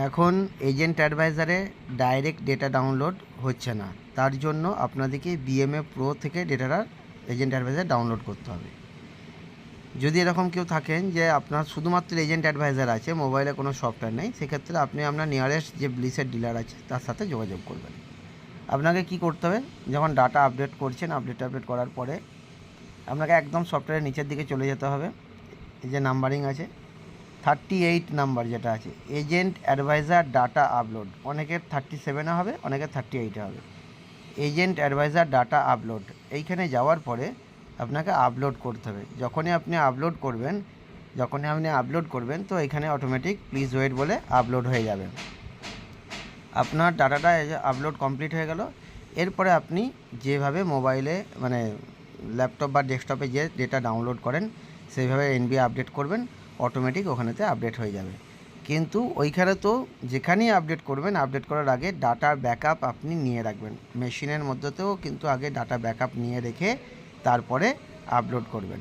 এখন agent অ্যাডভাইজারে direct data download হচ্ছে না, তার জন্য আপনাদেরকে বিএমএ প্রো থেকে ডেটাটা এজেন্ট অ্যাডভাইজার ডাউনলোড করতে হবে। যদি এরকম কেউ থাকেন যে আপনার শুধুমাত্র এজেন্ট অ্যাডভাইজার আছে, মোবাইলে কোনো সফটওয়্যার নেই, সেক্ষেত্রে আপনি আপনার নিয়ারেস্ট যে ব্লিসের ডিলার আছে তার সাথে যোগাযোগ করবেন। আপনাকে কি করতে হবে, যখন ডাটা আপডেট করছেন, আপডেট করার পরে আপনাকে একদম সফটওয়্যারের নিচের দিকে চলে যেতে হবে। এই যে নাম্বারিং আছে 38 নাম্বার যেটা আছে, এজেন্ট অ্যাডভাইজার ডাটা আপলোড, অনেকের 37-এ হবে, অনেকের 38-এ হবে। এজেন্ট অ্যাডভাইজার ডাটা আপলোড, এইখানে যাওয়ার পরে আপনাকে আপলোড করতে হবে। যখনই আপনি আপলোড করবেন তো এখানে অটোমেটিক প্লিজ ওয়েট বলে আপলোড হয়ে যাবে। আপনার ডাটাটা আপলোড কমপ্লিট হয়ে গেল। এরপরে আপনি যেভাবে মোবাইলে মানে ল্যাপটপ বা ডেস্কটপে যে ডেটা ডাউনলোড করেন সেইভাবে এনবি আপডেট করবেন, অটোমেটিক ওখানেতে আপডেট হয়ে যাবে। কিন্তু ওইখানে তো যেখানেই আপডেট করবেন, আপডেট করার আগে ডাটার ব্যাকআপ আপনি নিয়ে রাখবেন। মেশিনের মধ্যেতেও কিন্তু আগে ডাটা ব্যাকআপ নিয়ে রেখে তারপরে আপলোড করবেন।